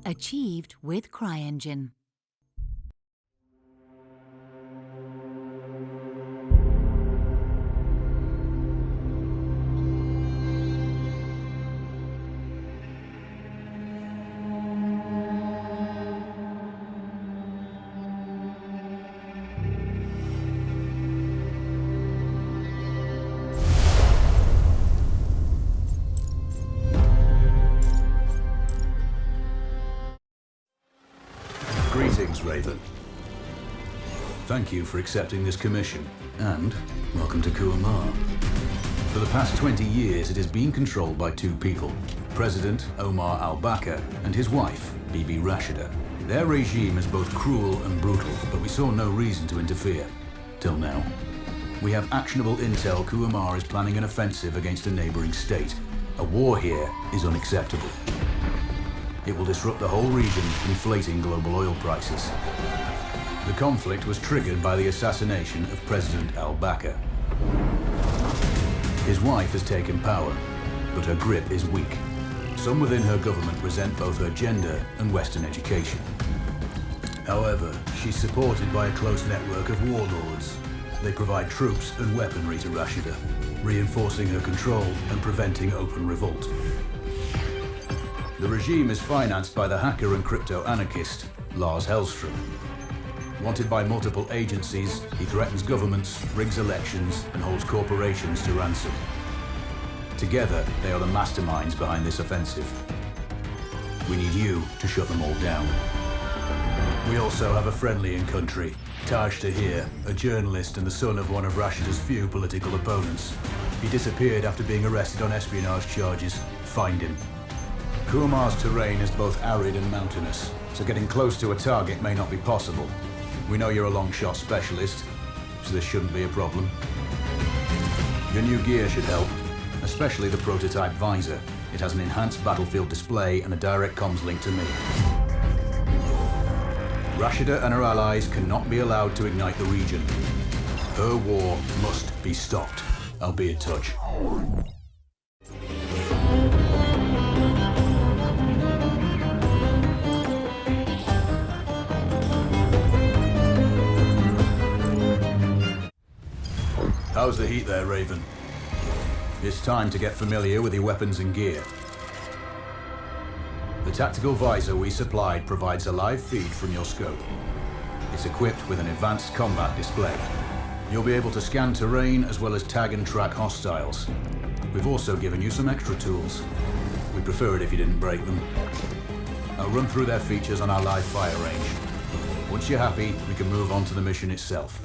Achieved with CryEngine. Greetings, Raven. Thank you for accepting this commission, and welcome to Kuamar. For the past 20 years, it has been controlled by two people, President Omar al-Bakr and his wife, Bibi Rashida. Their regime is both cruel and brutal, but we saw no reason to interfere. Till now. We have actionable intel Kuamar is planning an offensive against a neighboring state. A war here is unacceptable. It will disrupt the whole region, inflating global oil prices. The conflict was triggered by the assassination of President al-Bakr. His wife has taken power, but her grip is weak. Some within her government resent both her gender and Western education. However, she's supported by a close network of warlords. They provide troops and weaponry to Rashida, reinforcing her control and preventing open revolt. The regime is financed by the hacker and crypto-anarchist, Lars Hellstrom. Wanted by multiple agencies, he threatens governments, rigs elections, and holds corporations to ransom. Together, they are the masterminds behind this offensive. We need you to shut them all down. We also have a friendly in country, Taj Tahir, a journalist and the son of one of Rashida's few political opponents. He disappeared after being arrested on espionage charges. Find him. Kuamar's terrain is both arid and mountainous, so getting close to a target may not be possible. We know you're a long-shot specialist, so this shouldn't be a problem. Your new gear should help, especially the prototype visor. It has an enhanced battlefield display and a direct comms link to me. Rashida and her allies cannot be allowed to ignite the region. Her war must be stopped. I'll be in touch. How's the heat there, Raven? It's time to get familiar with your weapons and gear. The tactical visor we supplied provides a live feed from your scope. It's equipped with an advanced combat display. You'll be able to scan terrain as well as tag and track hostiles. We've also given you some extra tools. We'd prefer it if you didn't break them. I'll run through their features on our live fire range. Once you're happy, we can move on to the mission itself.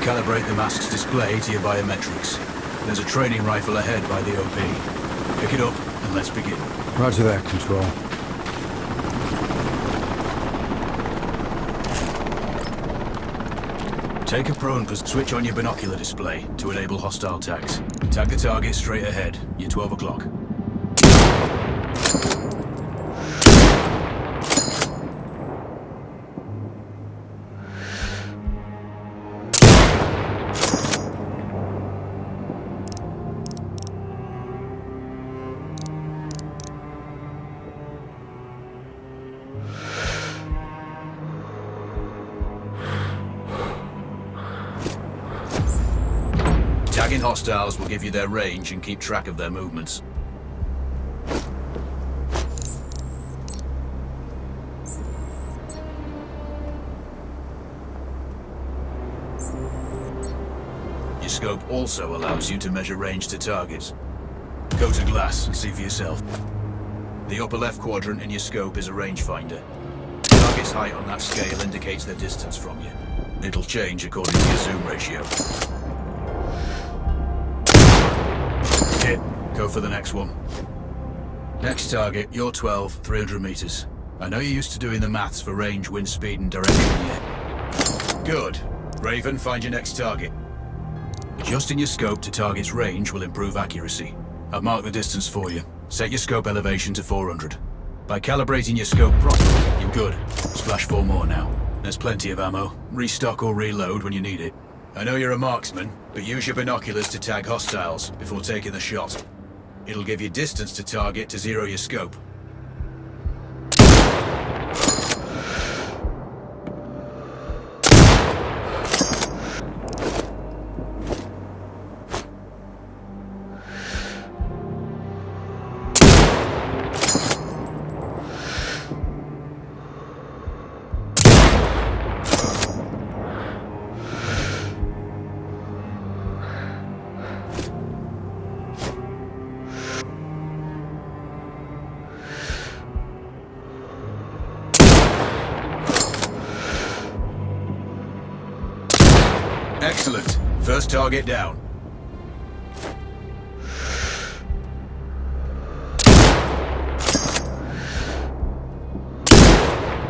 Calibrate the mask's display to your biometrics. There's a training rifle ahead by the OP. Pick it up and let's begin. Roger that, Control. Take a prone position. Switch on your binocular display to enable hostile tags. Tag the target straight ahead. You're 12 o'clock. Tagging hostiles will give you their range and keep track of their movements. Your scope also allows you to measure range to targets. Go to glass and see for yourself. The upper left quadrant in your scope is a rangefinder. Target target's height on that scale indicates their distance from you. It'll change according to your zoom ratio. Hit. Go for the next one. Next target, you're 12, 300 meters. I know you're used to doing the maths for range, wind speed, and direction, yeah? Good. Raven, find your next target. Adjusting your scope to target's range will improve accuracy. I've marked the distance for you. Set your scope elevation to 400. By calibrating your scope properly, you're good. Splash 4 more now. There's plenty of ammo. Restock or reload when you need it. I know you're a marksman, but use your binoculars to tag hostiles before taking the shot. It'll give you distance to target to zero your scope. Excellent. First target down.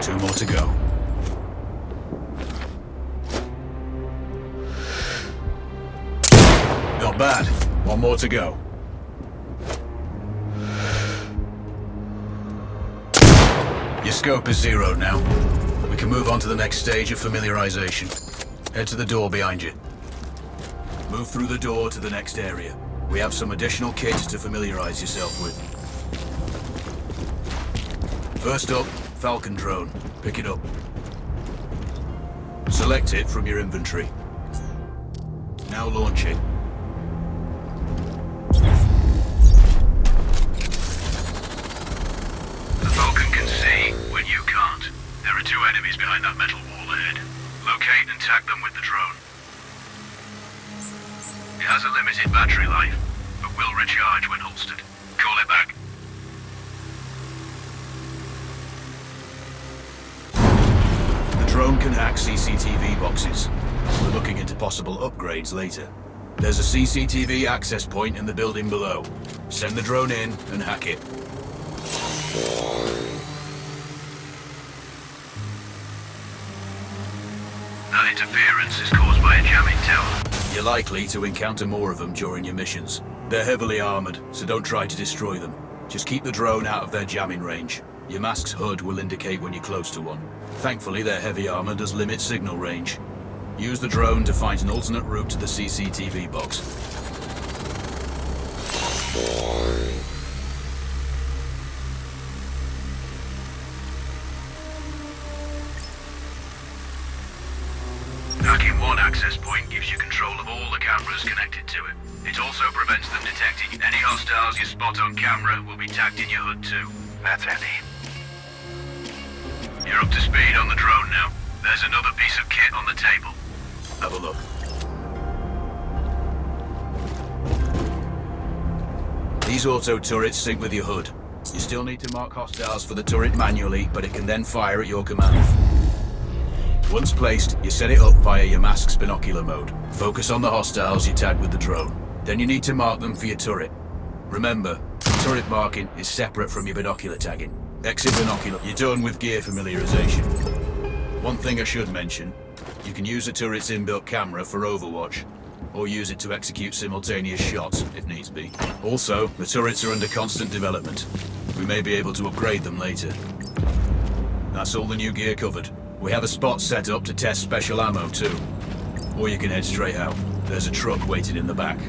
Two more to go. Not bad. One more to go. Your scope is zeroed now. We can move on to the next stage of familiarization. Head to the door behind you. Move through the door to the next area. We have some additional kit to familiarize yourself with. First up, Falcon drone. Pick it up. Select it from your inventory. Now launch it. The Falcon can see when you can't. There are 2 enemies behind that metal wall ahead. Locate and tag them with the drone. It has a limited battery life, but will recharge when holstered. Call it back. The drone can hack CCTV boxes. We're looking into possible upgrades later. There's a CCTV access point in the building below. Send the drone in and hack it. That interference is caused by a jamming tower. You're likely to encounter more of them during your missions. They're heavily armored, so don't try to destroy them. Just keep the drone out of their jamming range. Your mask's HUD will indicate when you're close to one. Thankfully, their heavy armor does limit signal range. Use the drone to find an alternate route to the CCTV box. Hacking one access point gives you control of all the cameras connected to it. It also prevents them detecting any hostiles you spot on camera will be tagged in your HUD too. That's handy. You're up to speed on the drone now. There's another piece of kit on the table. Have a look. These auto turrets sync with your HUD. You still need to mark hostiles for the turret manually, but it can then fire at your command. Once placed, you set it up via your mask's binocular mode. Focus on the hostiles you tag with the drone. Then you need to mark them for your turret. Remember, turret marking is separate from your binocular tagging. Exit binocular. You're done with gear familiarization. One thing I should mention, you can use a turret's inbuilt camera for overwatch, or use it to execute simultaneous shots if needs be. Also, the turrets are under constant development. We may be able to upgrade them later. That's all the new gear covered. We have a spot set up to test special ammo too. Or you can head straight out. There's a truck waiting in the back.